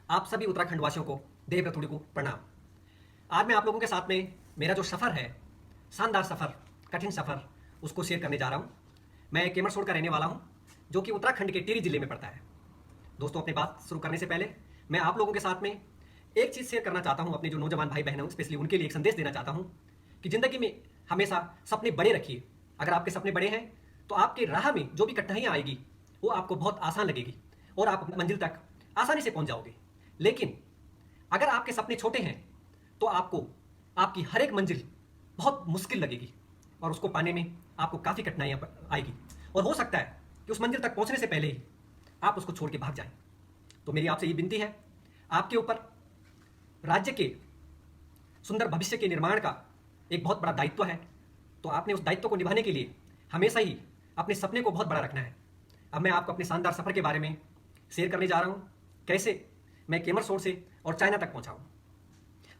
आप सभी उत्तराखंड वासियों को देव रतुड़ी को प्रणाम। आज मैं आप लोगों के साथ में मेरा जो सफ़र है, शानदार सफ़र, कठिन सफ़र, उसको शेयर करने जा रहा हूँ। मैं केमरसोड़ का रहने वाला हूँ, जो कि उत्तराखंड के टिहरी जिले में पड़ता है। दोस्तों, अपनी बात शुरू करने से पहले मैं आप लोगों के साथ में एक चीज़ शेयर करना चाहता हूँ। अपने जो नौजवान भाई बहन हैं, स्पेशली उनके लिए एक संदेश देना चाहता हूँ कि ज़िंदगी में हमेशा सपने बड़े रखिए। अगर आपके सपने बड़े हैं तो आपके राह में जो भी कठिनाइयाँ आएगी वो आपको बहुत आसान लगेगी और आप मंजिल तक आसानी से पहुँच जाओगे। लेकिन अगर आपके सपने छोटे हैं तो आपको आपकी हर एक मंजिल बहुत मुश्किल लगेगी और उसको पाने में आपको काफ़ी कठिनाइयाँ आएगी और हो सकता है कि उस मंजिल तक पहुँचने से पहले ही आप उसको छोड़ के भाग जाएं। तो मेरी आपसे ये विनती है, आपके ऊपर राज्य के सुंदर भविष्य के निर्माण का एक बहुत बड़ा दायित्व है। तो आपने उस दायित्व को निभाने के लिए हमेशा ही अपने सपने को बहुत बड़ा रखना है। अब मैं आपको अपने शानदार सफ़र के बारे में शेयर करने जा रहा हूँ, कैसे मैं केमरसोड़ से और चाइना तक पहुँचा हूँ।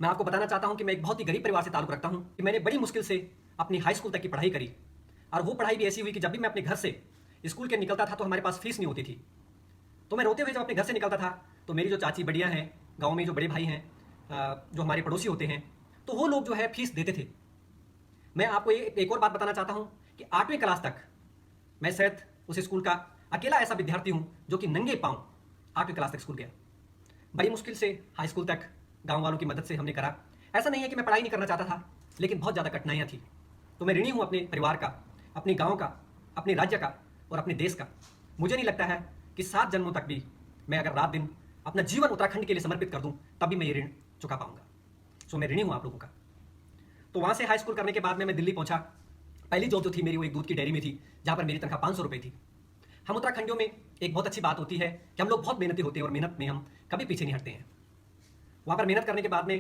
मैं आपको बताना चाहता हूँ कि मैं एक बहुत ही गरीब परिवार से ताल्लुक़ रखता हूँ कि मैंने बड़ी मुश्किल से अपनी हाई स्कूल तक की पढ़ाई करी और वो पढ़ाई भी ऐसी हुई कि जब भी मैं अपने घर से स्कूल के निकलता था तो हमारे पास फीस नहीं होती थी। तो मैं रोते हुए जब अपने घर से निकलता था तो मेरी जो चाची बढ़िया हैं, गाँव में जो बड़े भाई हैं, जो हमारे पड़ोसी होते हैं, तो वो लोग जो है फीस देते थे। मैं आपको एक और बात बताना चाहता हूँ कि 8वीं क्लास तक मैं शायद उस स्कूल का अकेला ऐसा विद्यार्थी हूँ जो कि नंगे पाँव 8वीं क्लास तक स्कूल गया। बड़ी मुश्किल से हाई स्कूल तक गांव वालों की मदद से हमने करा। ऐसा नहीं है कि मैं पढ़ाई नहीं करना चाहता था, लेकिन बहुत ज़्यादा कठिनाइयाँ थी। तो मैं ऋणी हूँ अपने परिवार का, अपने गांव का, अपने राज्य का और अपने देश का। मुझे नहीं लगता है कि 7 जन्मों तक भी मैं अगर रात दिन अपना जीवन उत्तराखंड के लिए समर्पित कर दूँ तभी मैं ये ऋण चुका पाऊँगा। सो मैं ऋणी हूँ आप लोगों का। तो वहाँ से हाई स्कूल करने के बाद में मैं दिल्ली पहुँचा। पहली जॉब जो थी मेरी वो एक दूध की डेयरी में थी, जहाँ पर मेरी तनख्वाह 500 रुपये थी। हम उत्तराखंडियों में एक बहुत अच्छी बात होती है कि हम लोग बहुत मेहनती होते हैं और मेहनत में हम कभी पीछे नहीं हटते हैं। वहाँ पर मेहनत करने के बाद में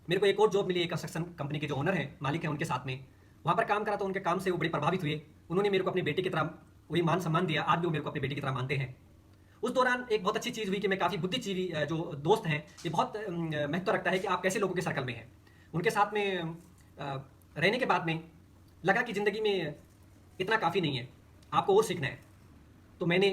मेरे को एक और जॉब मिली, एक कंस्ट्रक्शन कंपनी के जो ओनर हैं, मालिक हैं, उनके साथ में वहाँ पर काम करा। तो उनके काम से वो बड़े प्रभावित हुए। उन्होंने मेरे को अपनी बेटी की तरह वही मान सम्मान दिया। आज भी वो मेरे को अपनी बेटी की तरह मानते हैं। उस दौरान एक बहुत अच्छी चीज़ हुई कि मैं काफ़ी बुद्धिजीवी जो दोस्त हैं, ये बहुत महत्व रखता है कि आप कैसे लोगों के सर्कल में हैं। उनके साथ में रहने के बाद में लगा कि ज़िंदगी में इतना काफ़ी नहीं है, आपको और सीखना है। तो मैंने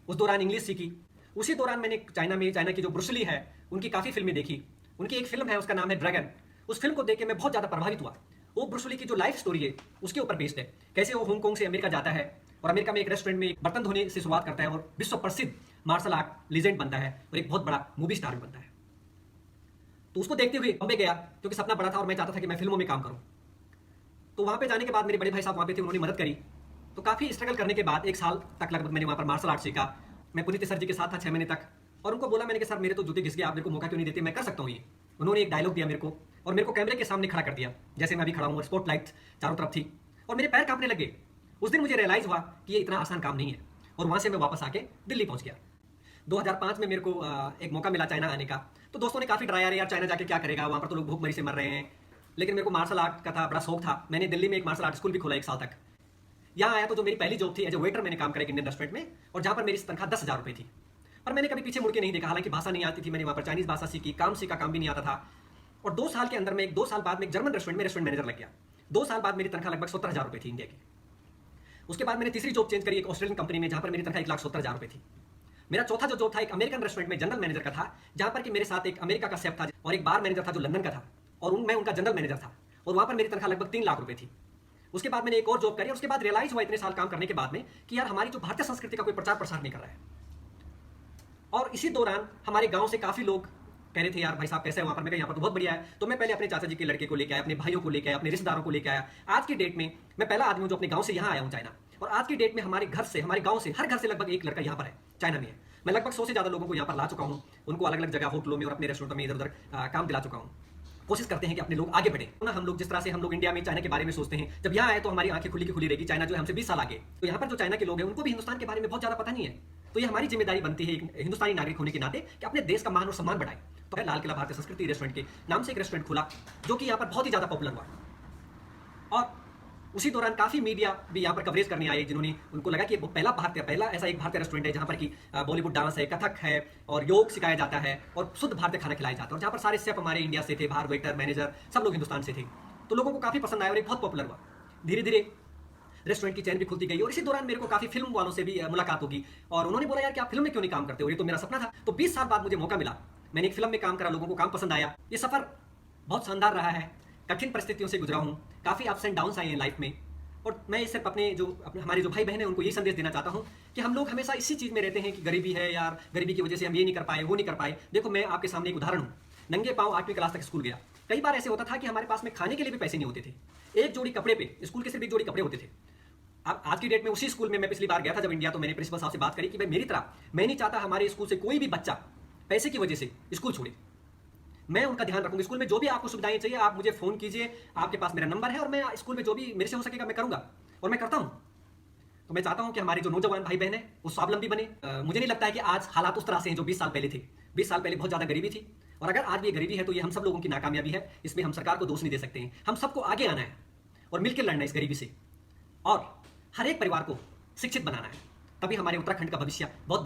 उस दौरान इंग्लिश सीखी। उसी दौरान मैंने चाइना की जो ब्रूस ली है, उनकी काफ़ी फिल्में देखी। उनकी एक फिल्म है, उसका नाम है ड्रैगन। उस फिल्म को देख के मैं बहुत ज़्यादा प्रभावित हुआ। वो ब्रूस ली की जो लाइफ स्टोरी है उसके ऊपर बेस्ड है, कैसे वो हांगकांग से अमेरिका जाता है और अमेरिका में एक रेस्टोरेंट में एक बर्तन धोने से शुरुआत करता है और विश्व प्रसिद्ध मार्शल आर्ट लीजेंड बनता है और एक बहुत बड़ा मूवी स्टार भी बनता है। तो उसको देखते हुए बॉम्बे गया, क्योंकि सपना बड़ा था और मैं चाहता था कि मैं फिल्मों में काम करूँ। तो वहाँ पे जाने के बाद मेरे बड़े भाई साहब वहाँ पे थे, उन्होंने मदद करी। तो काफ़ी स्ट्रगल करने के बाद 1 साल तक लगभग मैंने वहाँ पर मार्शल आर्ट सीखा। मैं पुनीत सर जी के साथ था 6 महीने तक और उनको बोला मैंने कि सर मेरे तो जूते घिस गए, आप मेरे को मौका क्यों नहीं देते, मैं कर सकता हूँ ये। उन्होंने एक डायलॉग दिया मेरे को और मेरे को कैमरे के सामने खड़ा कर दिया, जैसे मैं अभी खड़ा हूँ और स्पॉटलाइट चारों तरफ थी और मेरे पैर कांपने लगे। उस दिन मुझे रियलाइज़ हुआ कि ये इतना आसान काम नहीं है और वहाँ से मैं वापस आके दिल्ली पहुँच गया। 2005 में मेरे को एक मौका मिला चाइना आने का। तो दोस्तों ने काफ़ी डराया, यार चाइना जाके क्या करेगा, वहाँ पर तो लोग भूखमरी से मर रहे हैं। लेकिन मेरे को मार्शल आर्ट का था बड़ा शौक था। मैंने दिल्ली में एक मार्शल आर्ट स्कूल भी खोला 1 साल तक। यहाँ आया तो जो मेरी पहली जॉब थी एज ए वेटर, मैंने काम करा एक इंडियन रेस्टोरेंट में और जहाँ पर मेरी तनख्वाह 10,000 रुपये थी। पर मैंने कभी पीछे मुड़ के नहीं देखा। हालांकि भाषा नहीं आती थी, मैंने वहाँ पर चाइनीज़ भाषा सीखी, काम सीखा, काम भी नहीं आता था। और 2 साल के अंदर में 2 साल बाद में एक जर्मन रेस्टोरेंट में रेस्टोरेंट मैनेजर लग गया। 2 साल बाद मेरी तनख्वाह लगभग 17,000 रुपये थी इंडिया की। उसके बाद मैंने तीसरी जॉब चेंज करी एक ऑस्ट्रेलियन कंपनी में, जहाँ पर मेरी तनख्वाह 1,70,000 रुपये थी। मेरा चौथा जो जॉब था एक अमेरिकन रेस्टोरेंट में जनरल मैनेजर का था, जहाँ पर कि मेरे साथ एक अमेरिका का शेफ था और एक बार मैनेजर था जो लंदन का था और मैं उनका जनरल मैनेजर था और वहाँ पर मेरी तनख्वाह लगभग 3 लाख रुपये थी। उसके बाद मैंने एक और जॉब करी और उसके बाद रियलाइज हुआ इतने साल काम करने के बाद में कि यार हमारी जो भारतीय संस्कृति का कोई प्रचार प्रसार नहीं कर रहा है। और इसी दौरान हमारे गाँव से काफ़ी लोग कह रहे थे, यार भाई साहब कैसे है वहाँ पर। मैं यहाँ पर तो बहुत बढ़िया है। तो मैं पहले अपने चाचा जी के लड़के को लेकर आया, अपने भाइयों को लेकर आया, अपने रिश्तेदारों को लेकर आया। आज की डेट में मैं पहला आदमी हूँ जो अपने गाँव से यहाँ आया हूँ चाइना। और आज की डेट में हमारे घर से, हमारे गाँव से, हर घर से लगभग एक लड़का यहाँ पर है, चाइना में है। मैं लगभग 100 से ज़्यादा लोगों को यहाँ पर ला चुका हूँ, उनको अलग अलग जगह होटलों में और अपने रेस्टोरेंटों में इधर उधर काम दिला चुका हूँ। कोशिश करते हैं कि अपने लोग आगे बढ़े ना। हम लोग जिस तरह से हम लोग इंडिया में चाइना के बारे में सोचते हैं, जब यहाँ आए तो हमारी आंखें खुली की खुली रहेगी। चाइना जो है हमसे 20 साल आगे। तो यहाँ पर जो चाइना के लोग हैं उनको भी हिंदुस्तान के बारे में बहुत ज़्यादा पता नहीं है। तो ये हमारी जिम्मेदारी बनती है एक हिंदुस्तानी नागरिक होने के नाते कि अपने देश का मान और सम्मान बढ़ाए। तो लाल किला भारतीय संस्कृति रेस्टोरेंट के नाम से एक रेस्टोरेंट खुला, जो कि यहाँ पर बहुत ही ज़्यादा पॉपुलर हुआ। और उसी दौरान काफ़ी मीडिया भी यहाँ पर कवरेज करने आए, जिन्होंने उनको लगा कि पहला ऐसा एक भारतीय रेस्टोरेंट है जहाँ पर कि बॉलीवुड डांस है, कथक है और योग सिखाया जाता है और शुद्ध भारतीय खाना खिलाया जाता है और जहाँ पर सारे शेफ हमारे इंडिया से थे, बाहर वेटर मैनेजर सब लोग हिंदुस्तान से थे। तो लोगों को काफ़ी पसंद आया और एक बहुत पॉपुलर हुआ। धीरे धीरे रेस्टोरेंट की चैन भी खुलती गई और इसी दौरान मेरे को काफ़ी फिल्म वालों से भी मुलाकात होगी और उन्होंने बोला, यार कि आप फिल्म में क्यों नहीं काम करते हो, ये तो मेरा सपना था। तो 20 साल बाद मुझे मौका मिला मैंने एक फिल्म में काम करा, लोगों को काम पसंद आया। ये सफ़र बहुत शानदार रहा है, कठिन परिस्थितियों से गुजरा हूँ, काफ़ी अप्स एंड डाउन्स आए हैं लाइफ में। और मैं सिर्फ हमारे जो भाई बहन हैं उनको यही संदेश देना चाहता हूँ कि हम लोग हमेशा इसी चीज़ में रहते हैं कि गरीबी है यार, गरीबी की वजह से हम ये नहीं कर पाए, वो नहीं कर पाए। देखो, मैं आपके सामने एक उदाहरण हूँ। नंगे पाँव 8वीं क्लास तक स्कूल गया। कई बार ऐसे होता था कि हमारे पास में खाने के लिए भी पैसे नहीं होते थे। एक जोड़ी कपड़े पे, स्कूल के सिर्फ एक जोड़ी कपड़े होते थे। अब आज की डेट में उसी स्कूल में मैं पिछली बार गया था जब इंडिया, तो मैंने प्रिंसिपल साहब से बात करी कि भाई मेरी तरह मैं नहीं चाहता हमारे स्कूल से कोई भी बच्चा पैसे की वजह से स्कूल छोड़े। मैं उनका ध्यान रखूंगा। स्कूल में जो भी आपको सुविधाएं चाहिए आप मुझे फोन कीजिए, आपके पास मेरा नंबर है, और मैं स्कूल में जो भी मेरे से हो सकेगा मैं करूंगा, और मैं करता हूं। तो मैं चाहता हूं कि हमारे जो नौजवान भाई बहन है वो स्वावलंबी बने। मुझे नहीं लगता है कि आज हालात उस तरह से हैं जो 20 साल पहले थे। 20 साल पहले बहुत ज़्यादा गरीबी थी, और अगर आज भी गरीबी है तो ये हम सब लोगों की नाकामयाबी है। इसमें हम सरकार को दोष नहीं दे सकते हैं। हम सबको आगे आना है और मिलकर लड़ना है इस गरीबी से, और हर एक परिवार को शिक्षित बनाना है। तभी हमारे उत्तराखंड का भविष्य बहुत